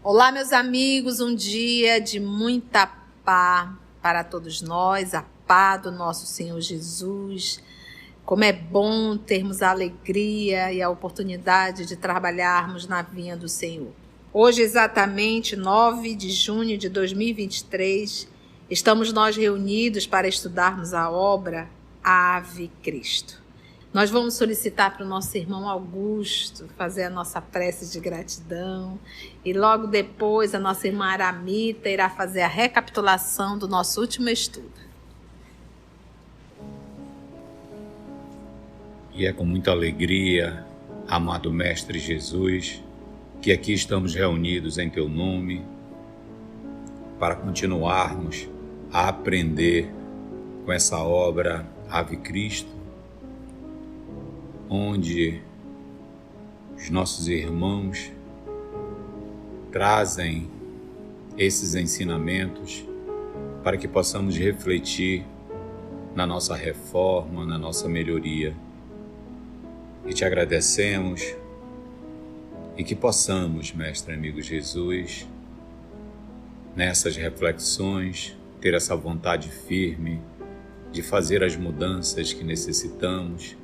Olá, meus amigos, um dia de muita paz para todos nós, a paz do nosso Senhor Jesus. Como é bom termos a alegria e a oportunidade de trabalharmos na vinha do Senhor. Hoje, exatamente 9 de junho de 2023, estamos nós reunidos para estudarmos a obra Ave Cristo. Nós vamos solicitar para o nosso irmão Augusto fazer a nossa prece de gratidão e logo depois a nossa irmã Aramita irá fazer a recapitulação do nosso último estudo. E é com muita alegria, amado Mestre Jesus, que aqui estamos reunidos em Teu nome para continuarmos a aprender com essa obra Ave Cristo, onde os nossos irmãos trazem esses ensinamentos para que possamos refletir na nossa reforma, na nossa melhoria. E te agradecemos e que possamos, Mestre amigo Jesus, nessas reflexões, ter essa vontade firme de fazer as mudanças que necessitamos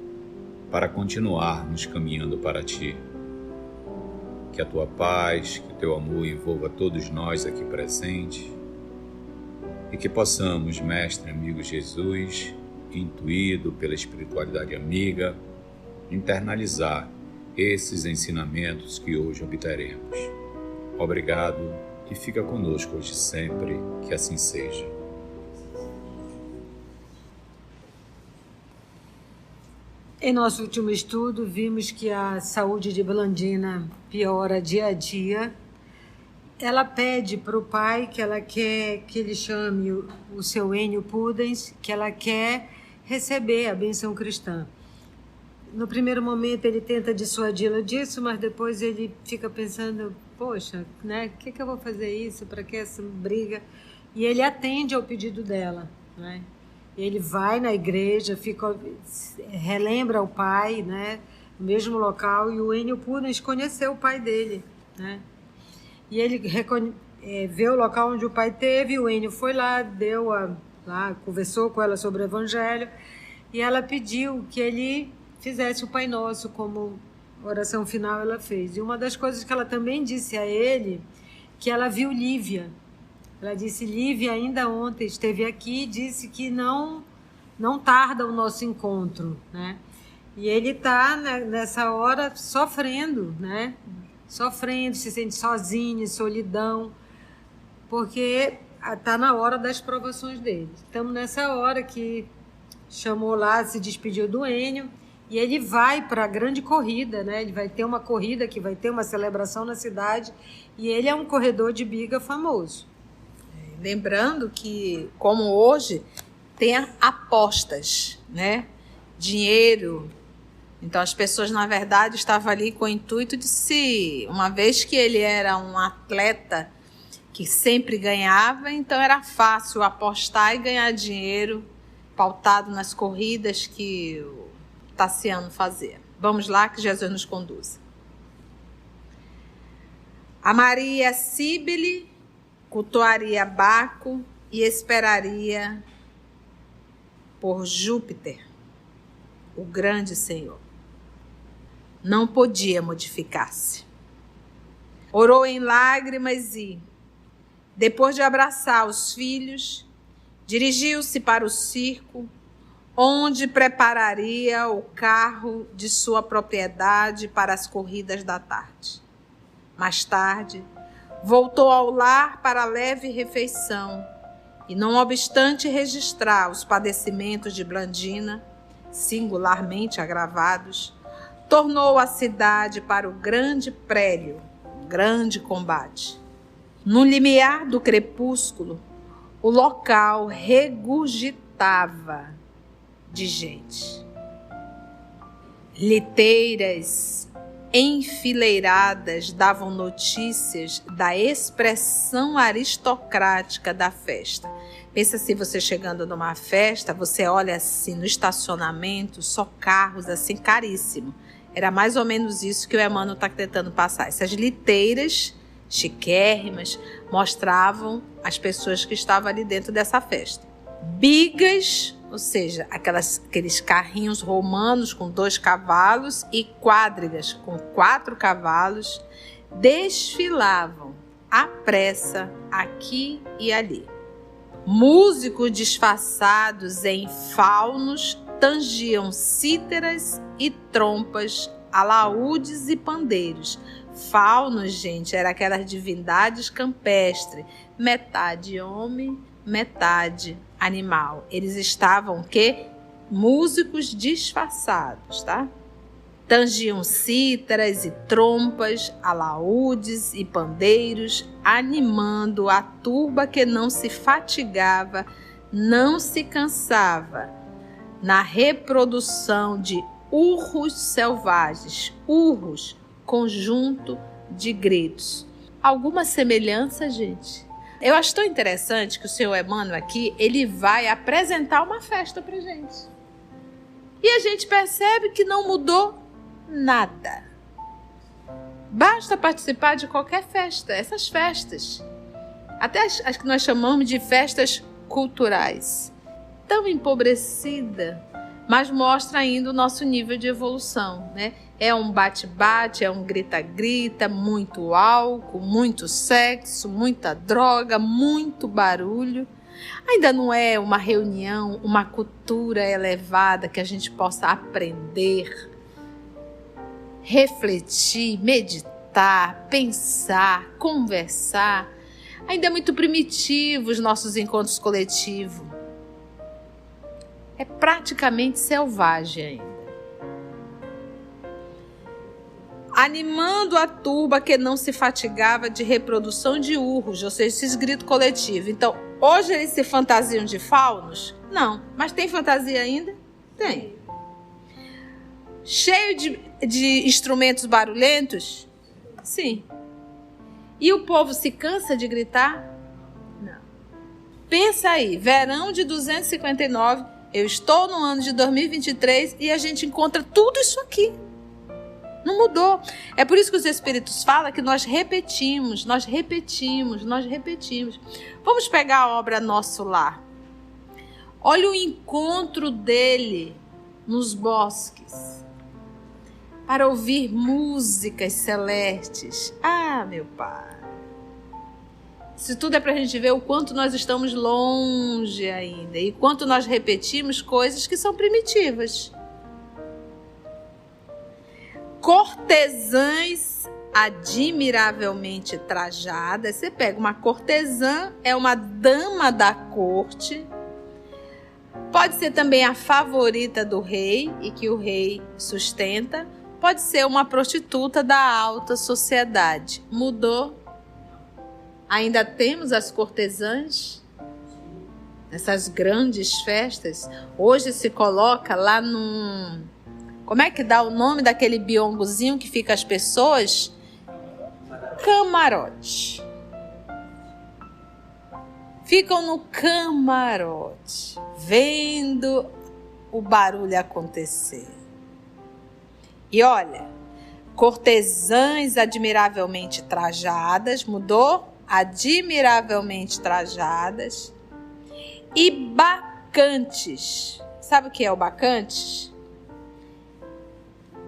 para continuarmos caminhando para Ti. Que a Tua paz, que o Teu amor envolva todos nós aqui presentes e que possamos, Mestre amigo Jesus, intuído pela espiritualidade amiga, internalizar esses ensinamentos que hoje obteremos. Obrigado e fica conosco hoje sempre, que assim seja. Em nosso último estudo, vimos que a saúde de Blandina piora dia a dia. Ela pede para o pai que ela quer que ele chame o seu Enio Pudens, que ela quer receber a bênção cristã. No primeiro momento ele tenta dissuadi-la disso, mas depois ele fica pensando, poxa, né, o que eu vou fazer isso, para que essa briga? E ele atende ao pedido dela, né? Ele vai na igreja, relembra o pai, né, no mesmo local, e o Enio Pudens conheceu o pai dele, né? E ele vê o local onde o pai teve, o Enio foi lá, conversou com ela sobre o evangelho, e ela pediu que ele fizesse o Pai Nosso, como oração final ela fez. E uma das coisas que ela também disse a ele, que ela viu Lívia. Ela disse, Lívia ainda ontem esteve aqui e disse que não tarda o nosso encontro, né? E ele está nessa hora sofrendo, né? Sofrendo, se sente sozinho, em solidão, porque está na hora das provações dele. Estamos nessa hora que chamou lá, se despediu do Enio, e ele vai para a grande corrida, né? Ele vai ter uma corrida que vai ter uma celebração na cidade, e ele é um corredor de biga famoso. Lembrando que, como hoje, tem apostas, né? Dinheiro. Então, as pessoas, na verdade, estavam ali com o intuito de uma vez que ele era um atleta que sempre ganhava, então era fácil apostar e ganhar dinheiro pautado nas corridas que o Tassiano fazia. Vamos lá, que Jesus nos conduza. Amaria Cíbele, cultuaria Baco e esperaria por Júpiter, o grande Senhor. Não podia modificar-se. Orou em lágrimas e, depois de abraçar os filhos, dirigiu-se para o circo, onde prepararia o carro de sua propriedade para as corridas da tarde. Mais tarde, voltou ao lar para a leve refeição e, não obstante registrar os padecimentos de Blandina, singularmente agravados, tornou a cidade para o grande prélio, o grande combate. No limiar do crepúsculo, o local regurgitava de gente. Liteiras enfileiradas davam notícias da expressão aristocrática da festa. Pensa assim, você chegando numa festa, você olha assim no estacionamento, só carros assim caríssimos. Era mais ou menos isso que o Emmanuel está tentando passar. Essas liteiras chiquérrimas mostravam as pessoas que estavam ali dentro dessa festa. Bigas, ou seja, aqueles carrinhos romanos com 2 cavalos e quadrigas com 4 cavalos, desfilavam à pressa aqui e ali. Músicos disfarçados em faunos tangiam cítaras e trompas, alaúdes e pandeiros. Faunos, gente, eram aquelas divindades campestres, metade homem, metade animal. Eles estavam, o quê? Músicos disfarçados, tá? Tangiam cítaras e trompas, alaúdes e pandeiros, animando a turba que não se fatigava, não se cansava, na reprodução de urros selvagens, urros, conjunto de gritos. Alguma semelhança, gente? Eu acho tão interessante que o senhor Emmanuel aqui, ele vai apresentar uma festa pra gente. E a gente percebe que não mudou nada. Basta participar de qualquer festa, essas festas. Até as que nós chamamos de festas culturais. Tão empobrecida, mas mostra ainda o nosso nível de evolução, né? É um bate-bate, é um grita-grita, muito álcool, muito sexo, muita droga, muito barulho. Ainda não é uma reunião, uma cultura elevada que a gente possa aprender, refletir, meditar, pensar, conversar. Ainda é muito primitivo os nossos encontros coletivos. É praticamente selvagem ainda. Animando a turba que não se fatigava de reprodução de urros, ou seja, esses gritos coletivos. Então, hoje eles se fantasiam de faunos? Não. Mas tem fantasia ainda? Tem. Cheio de instrumentos barulhentos? Sim. E o povo se cansa de gritar? Não. Pensa aí, verão de 259, eu estou no ano de 2023 e a gente encontra tudo isso aqui. Não mudou. É por isso que os Espíritos falam que nós repetimos. Vamos pegar a obra Nosso Lar. Olha o encontro dele nos bosques para ouvir músicas celestes. Ah, meu Pai. Isso tudo é para a gente ver o quanto nós estamos longe ainda e quanto nós repetimos coisas que são primitivas. Cortesãs admiravelmente trajadas. Você pega uma cortesã, é uma dama da corte. Pode ser também a favorita do rei e que o rei sustenta. Pode ser uma prostituta da alta sociedade. Mudou? Ainda temos as cortesãs nessas grandes festas. Hoje se coloca lá num... Como é que dá o nome daquele biongozinho que fica as pessoas? Camarote. Ficam no camarote, vendo o barulho acontecer. E olha, cortesãs admiravelmente trajadas, mudou? Admiravelmente trajadas. E bacantes. Sabe o que é o bacantes?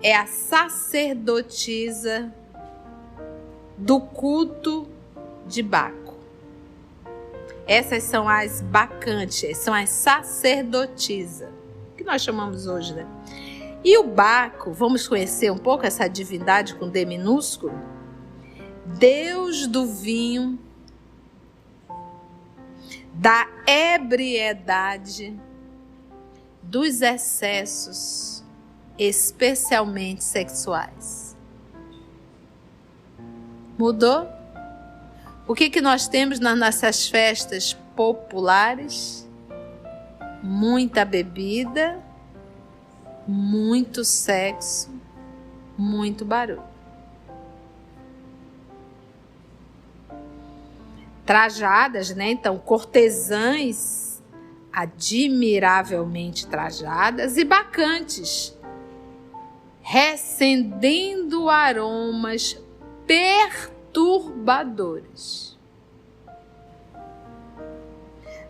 É a sacerdotisa do culto de Baco. Essas são as bacantes, são as sacerdotisas, que nós chamamos hoje, né? E o Baco, vamos conhecer um pouco essa divindade com D minúsculo? Deus do vinho, da ebriedade, dos excessos, especialmente sexuais. Mudou? O que nós temos nas nossas festas populares? Muita bebida, muito sexo, muito barulho. trajadas, né? Então, cortesãs admiravelmente trajadas e bacantes, recendendo aromas perturbadores.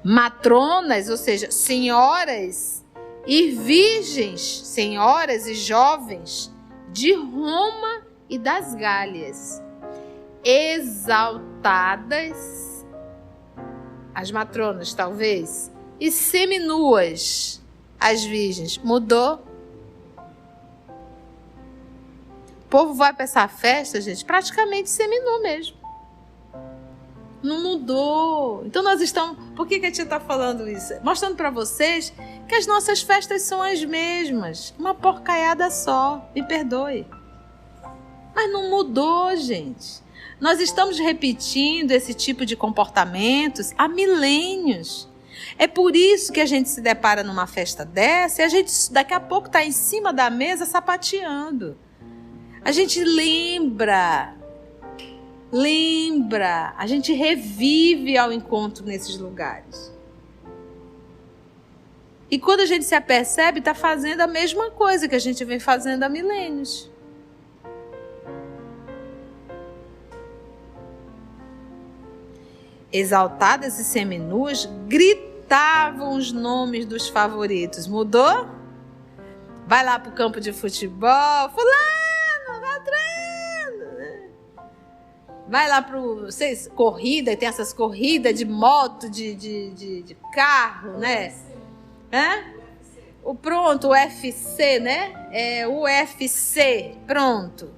Matronas, ou seja, senhoras e virgens, senhoras e jovens de Roma e das Gálias, exaltadas, as matronas talvez, e seminuas, as virgens. Mudou? O povo vai para essa festa, gente, praticamente seminu mesmo. Não mudou. Então nós estamos... Por que a tia está falando isso? Mostrando para vocês que as nossas festas são as mesmas. Uma porcaiada só. Me perdoe. Mas não mudou, gente. Nós estamos repetindo esse tipo de comportamentos há milênios. É por isso que a gente se depara numa festa dessa e a gente daqui a pouco está em cima da mesa sapateando. A gente lembra, a gente revive ao encontro nesses lugares. E quando a gente se apercebe, está fazendo a mesma coisa que a gente vem fazendo há milênios. Exaltadas e seminuas gritavam os nomes dos favoritos. Mudou? Vai lá pro campo de futebol, fulano, Beltrano, né? Vai lá pro corrida, tem essas corridas de moto, de carro, né? O UFC, né? É o UFC, pronto.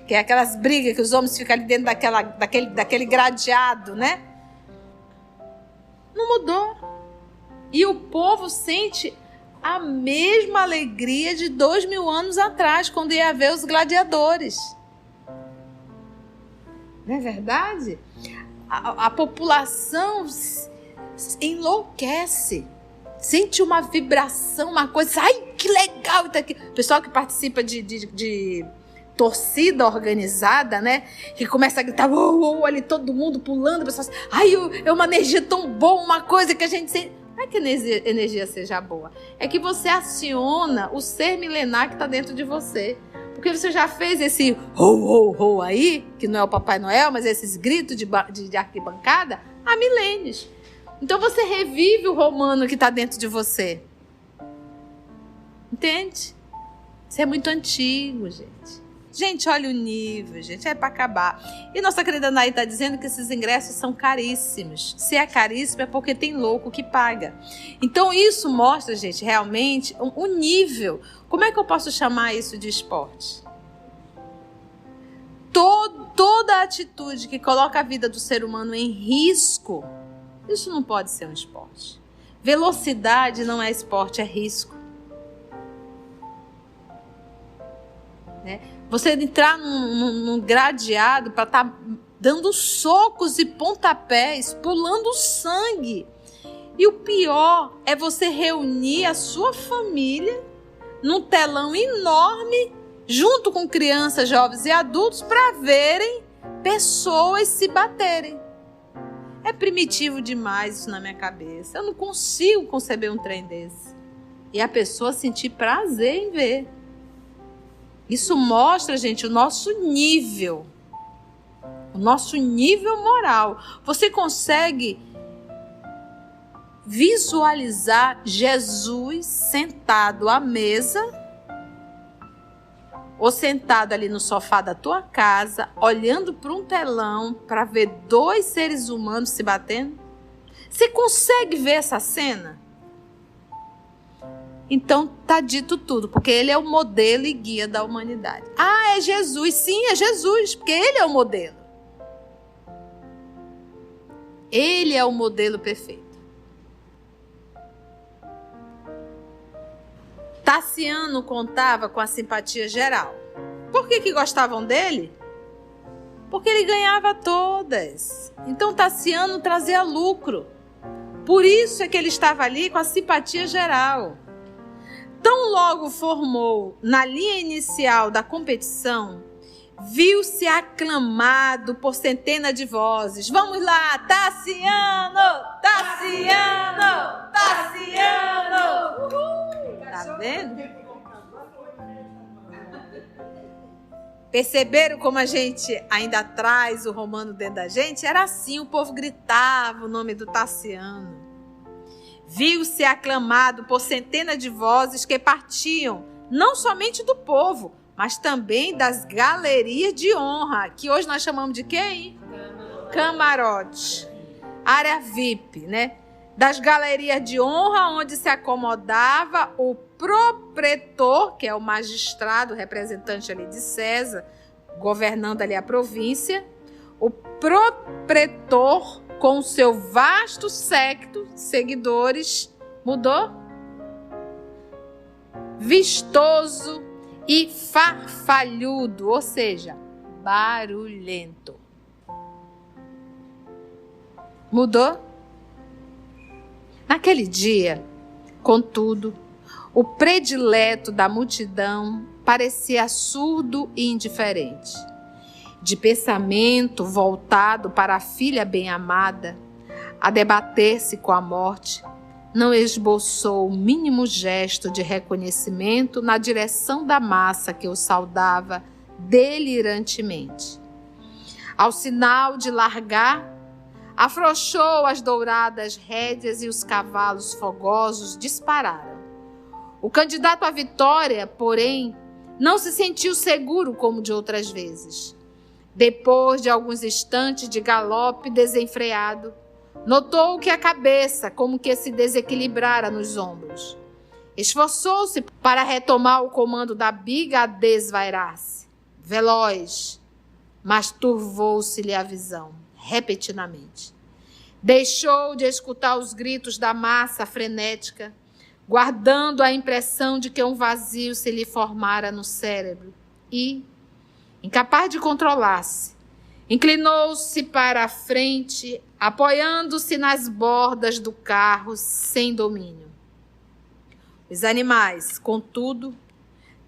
Que é aquelas brigas que os homens ficam ali dentro daquele gradeado, né? Não mudou. E o povo sente a mesma alegria de 2000 anos atrás, quando ia ver os gladiadores. Não é verdade? A população enlouquece. Sente uma vibração, uma coisa. Ai, que legal! O pessoal que participa de torcida organizada, né? Que começa a gritar, ali todo mundo pulando, pessoal assim, ai, é uma energia tão boa, uma coisa que a gente sente. Não é que a energia seja boa, é que você aciona o ser milenar que está dentro de você. Porque você já fez esse ho aí, que não é o Papai Noel, mas esses gritos de arquibancada há milênios. Então você revive o romano que está dentro de você. Entende? Isso é muito antigo, gente. Gente, olha o nível, gente, é para acabar. E nossa querida Nay está dizendo que esses ingressos são caríssimos. Se é caríssimo é porque tem louco que paga. Então isso mostra, gente, realmente o nível. Como é que eu posso chamar isso de esporte? Toda atitude que coloca a vida do ser humano em risco, isso não pode ser um esporte. Velocidade não é esporte, é risco. Né? Você entrar num gradeado para estar dando socos e pontapés, pulando sangue. E o pior é você reunir a sua família num telão enorme, junto com crianças, jovens e adultos, para verem pessoas se baterem. É primitivo demais isso na minha cabeça. Eu não consigo conceber um trem desse. E a pessoa sentir prazer em ver. Isso mostra, gente, o nosso nível moral. Você consegue visualizar Jesus sentado à mesa ou sentado ali no sofá da tua casa, olhando para um telão para ver dois seres humanos se batendo? Você consegue ver essa cena? Então tá dito tudo, porque ele é o modelo e guia da humanidade. Ah, é Jesus. Sim, é Jesus, porque ele é o modelo. Ele é o modelo perfeito. Tassiano contava com a simpatia geral. Por que gostavam dele? Porque ele ganhava todas. Então Tassiano trazia lucro. Por isso é que ele estava ali com a simpatia geral. Tão logo formou na linha inicial da competição, viu-se aclamado por centenas de vozes. Vamos lá, Tassiano! Tassiano! Tassiano! Uhul! Tá vendo? Perceberam como a gente ainda traz o romano dentro da gente? Era assim, o povo gritava o nome do Tassiano. Viu-se aclamado por centenas de vozes que partiam não somente do povo, mas também das galerias de honra, que hoje nós chamamos de quem? Camarote. Área VIP, né? Das galerias de honra, onde se acomodava o propretor, que é o magistrado, representante ali de César, governando ali a província, o propretor com seu vasto séquito, seguidores, mudou? Vistoso e farfalhudo, ou seja, barulhento. Mudou? Naquele dia, contudo, o predileto da multidão parecia surdo e indiferente. De pensamento voltado para a filha bem-amada, a debater-se com a morte, não esboçou o mínimo gesto de reconhecimento na direção da massa que o saudava delirantemente. Ao sinal de largar, afrouxou as douradas rédeas e os cavalos fogosos dispararam. O candidato à vitória, porém, não se sentiu seguro como de outras vezes. Depois de alguns instantes de galope desenfreado, notou que a cabeça como que se desequilibrara nos ombros. Esforçou-se para retomar o comando da biga a desvairar-se. Veloz, mas turvou-se-lhe a visão, repentinamente. Deixou de escutar os gritos da massa frenética, guardando a impressão de que um vazio se lhe formara no cérebro e, incapaz de controlar-se, inclinou-se para a frente, apoiando-se nas bordas do carro sem domínio. Os animais, contudo,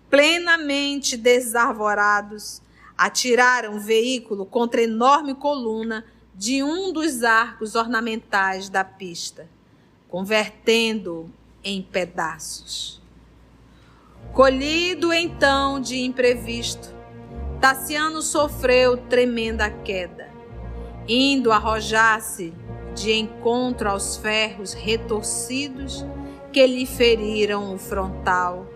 plenamente desarvorados, atiraram o veículo contra a enorme coluna de um dos arcos ornamentais da pista, convertendo-o em pedaços. Colhido então de imprevisto, Tassiano sofreu tremenda queda, indo arrojar-se de encontro aos ferros retorcidos que lhe feriram o frontal,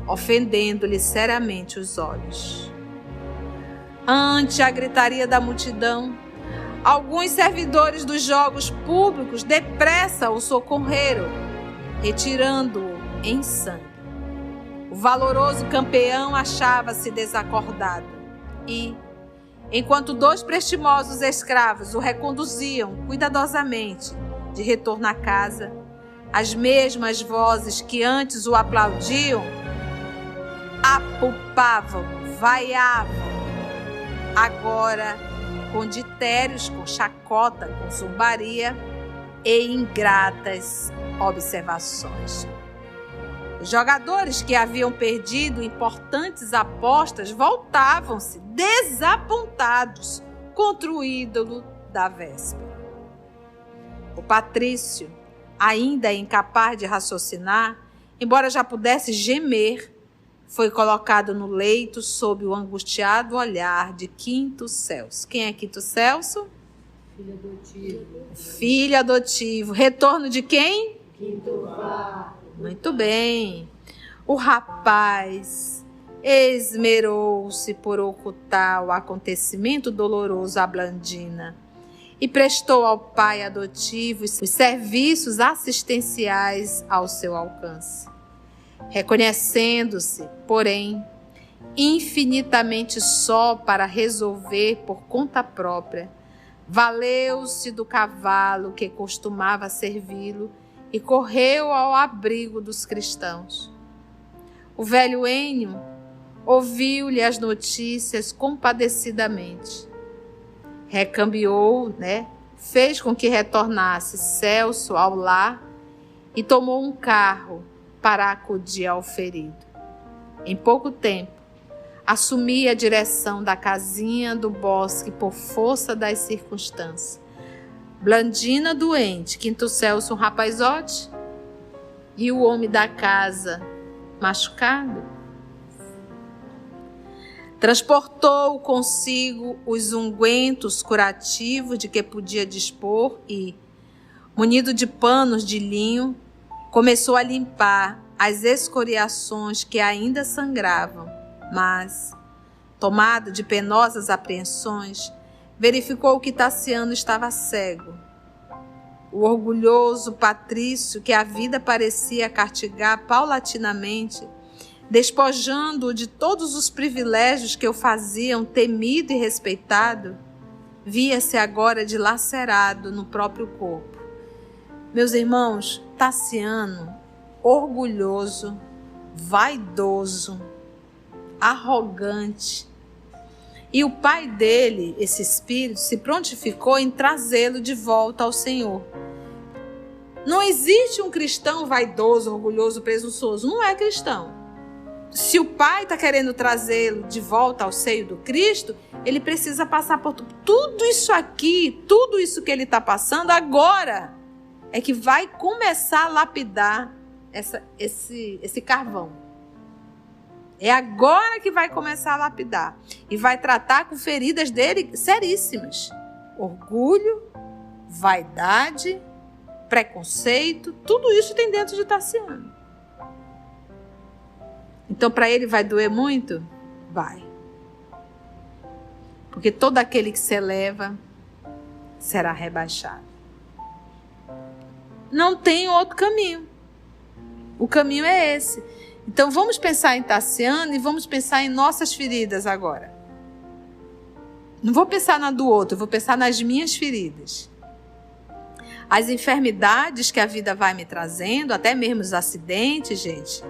ofendendo-lhe seriamente os olhos. Ante a gritaria da multidão, alguns servidores dos jogos públicos depressa o socorreram, retirando-o em sangue. O valoroso campeão achava-se desacordado e, enquanto dois prestimosos escravos o reconduziam cuidadosamente de retorno à casa, as mesmas vozes que antes o aplaudiam apupavam, vaiavam, agora com ditérios, com chacota, com zombaria e ingratas observações. Os jogadores que haviam perdido importantes apostas voltavam-se desapontados contra o ídolo da véspera. O patrício, ainda incapaz de raciocinar, embora já pudesse gemer, foi colocado no leito sob o angustiado olhar de Quinto Celso. Quem é Quinto Celso? Filho adotivo. Filho adotivo. Retorno de quem? Quinto Vá. Muito bem. O rapaz esmerou-se por ocultar o acontecimento doloroso à Blandina e prestou ao pai adotivo os serviços assistenciais ao seu alcance. Reconhecendo-se, porém, infinitamente só para resolver por conta própria, valeu-se do cavalo que costumava servi-lo e correu ao abrigo dos cristãos. O velho Ênio ouviu-lhe as notícias compadecidamente. Recambiou, fez com que retornasse Celso ao lar e tomou um carro para acudir ao ferido. Em pouco tempo, assumir a direção da casinha do bosque por força das circunstâncias. Blandina doente, Quinto Celso um rapazote e o homem da casa machucado. Transportou consigo os ungüentos curativos de que podia dispor e, munido de panos de linho, começou a limpar as escoriações que ainda sangravam, mas, tomado de penosas apreensões, verificou que Tassiano estava cego. O orgulhoso patrício que a vida parecia castigar paulatinamente, despojando-o de todos os privilégios que o faziam temido e respeitado, via-se agora dilacerado no próprio corpo. Meus irmãos, Tassiano, orgulhoso, vaidoso, arrogante. E o pai dele, esse espírito, se prontificou em trazê-lo de volta ao Senhor. Não existe um cristão vaidoso, orgulhoso, presunçoso. Não é cristão. Se o pai está querendo trazê-lo de volta ao seio do Cristo, ele precisa passar por tudo isso aqui, tudo isso que ele está passando agora, é que vai começar a lapidar esse carvão. É agora que vai começar a lapidar. E vai tratar com feridas dele seríssimas. Orgulho, vaidade, preconceito, tudo isso tem dentro de Tassiano. Então, para ele vai doer muito? Vai. Porque todo aquele que se eleva será rebaixado. Não tem outro caminho. O caminho é esse. Então, vamos pensar em Tassiano e vamos pensar em nossas feridas agora. Não vou pensar na do outro, eu vou pensar nas minhas feridas. As enfermidades que a vida vai me trazendo, até mesmo os acidentes, gente,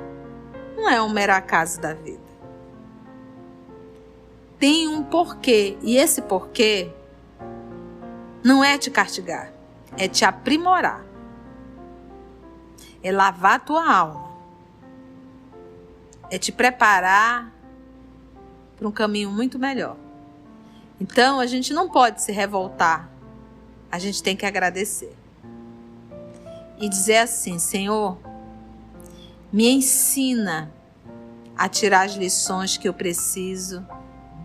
não é um mero acaso da vida. Tem um porquê. E esse porquê não é te castigar, é te aprimorar. É lavar a tua alma. É te preparar para um caminho muito melhor. Então, a gente não pode se revoltar. A gente tem que agradecer. E dizer assim: Senhor, me ensina a tirar as lições que eu preciso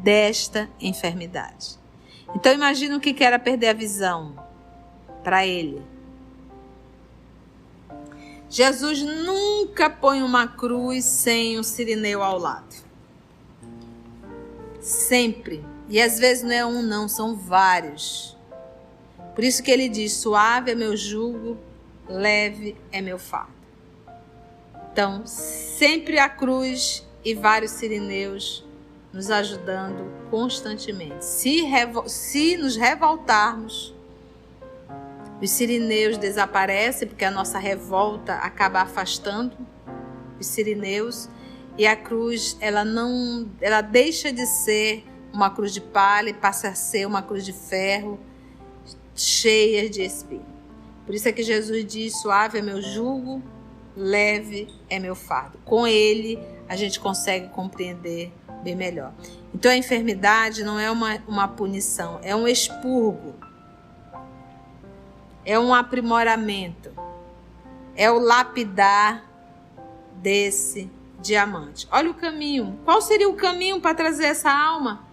desta enfermidade. Então, imagina o que era perder a visão para ele. Jesus nunca põe uma cruz sem um cirineu ao lado. Sempre. E às vezes não é um não, são vários. Por isso que ele diz: suave é meu jugo, leve é meu fardo. Então, sempre a cruz e vários cirineus nos ajudando constantemente. Se nos revoltarmos, os cirineus desaparecem, porque a nossa revolta acaba afastando os cirineus, e a cruz ela deixa de ser uma cruz de palha e passa a ser uma cruz de ferro, cheia de espinho. Por isso é que Jesus diz: suave é meu jugo, leve é meu fardo. Com ele a gente consegue compreender bem melhor. Então a enfermidade não é uma punição, é um expurgo, é um aprimoramento, é o lapidar desse diamante. Olha o caminho. Qual seria o caminho para trazer essa alma?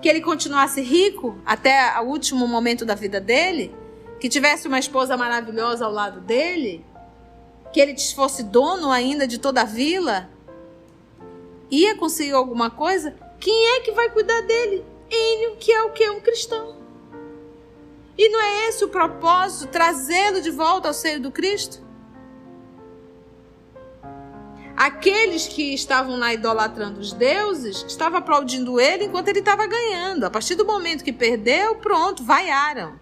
Que ele continuasse rico até o último momento da vida dele? Que tivesse uma esposa maravilhosa ao lado dele? Que ele fosse dono ainda de toda a vila? Ia conseguir alguma coisa? Quem é que vai cuidar dele? Ele, que é o que? Um cristão. E não é esse o propósito? Trazê-lo de volta ao seio do Cristo? Aqueles que estavam lá idolatrando os deuses, estavam aplaudindo ele enquanto ele estava ganhando. A partir do momento que perdeu, pronto, vaiaram.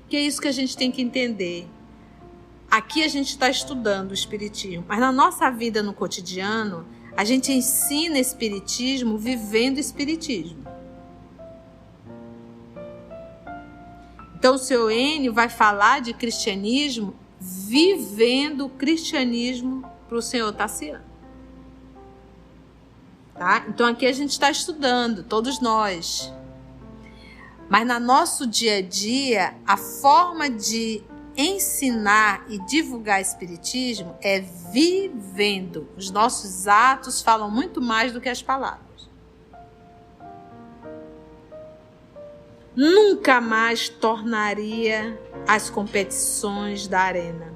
Que é isso que a gente tem que entender. Aqui a gente está estudando o Espiritismo, mas na nossa vida no cotidiano, a gente ensina Espiritismo vivendo Espiritismo. Então o seu Enio vai falar de cristianismo vivendo o cristianismo para para o senhor Tassiano. Tá? Então aqui a gente está estudando, todos nós. Mas no nosso dia a dia, a forma de ensinar e divulgar espiritismo é vivendo. Os nossos atos falam muito mais do que as palavras. Nunca mais tornaria as competições da arena.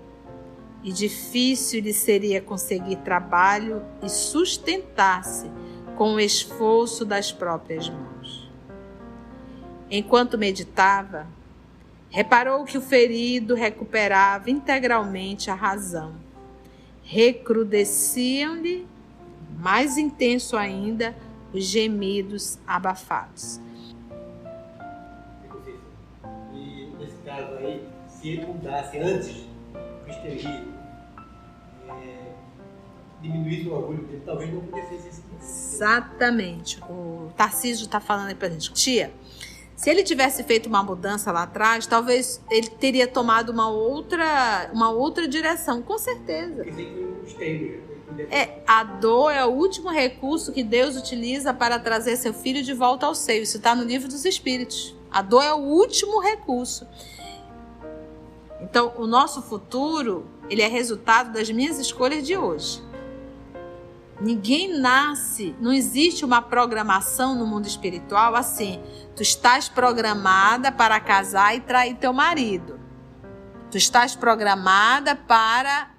E difícil lhe seria conseguir trabalho e sustentar-se com o esforço das próprias mãos. Enquanto meditava, reparou que o ferido recuperava integralmente a razão. Recrudesciam-lhe, mais intenso ainda, os gemidos abafados. E nesse caso aí, se ele mudasse antes do cristianismo, diminuísse o orgulho dele, talvez não acontecesse isso. Exatamente. O Tarcísio está falando aí pra gente. Tia, se ele tivesse feito uma mudança lá atrás, talvez ele teria tomado uma outra direção, com certeza. A dor é o último recurso que Deus utiliza para trazer seu filho de volta ao seio. Isso está no livro dos Espíritos. A dor é o último recurso. Então, o nosso futuro, ele é resultado das minhas escolhas de hoje. Ninguém nasce, não existe uma programação no mundo espiritual assim. Tu estás programada para casar e trair teu marido. Tu estás programada para...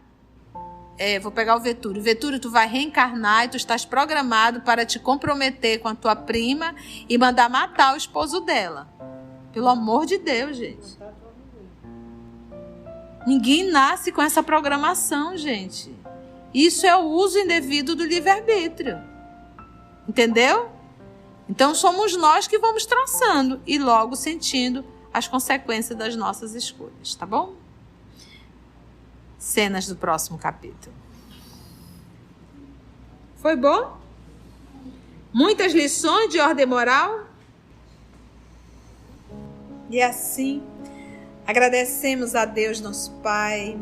vou pegar o Vetúrio. Vetúrio, tu vai reencarnar e tu estás programado para te comprometer com a tua prima e mandar matar o esposo dela. Pelo amor de Deus, gente. Ninguém nasce com essa programação, gente. Isso é o uso indevido do livre-arbítrio. Entendeu? Então somos nós que vamos traçando e logo sentindo as consequências das nossas escolhas, tá bom? Cenas do próximo capítulo. Foi bom? Muitas lições de ordem moral? E assim, agradecemos a Deus, nosso Pai,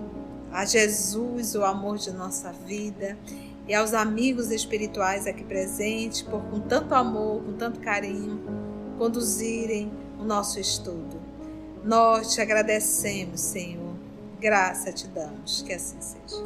a Jesus, o amor de nossa vida, e aos amigos espirituais aqui presentes, por com tanto amor, com tanto carinho, conduzirem o nosso estudo. Nós te agradecemos, Senhor. Graça te damos, que assim seja.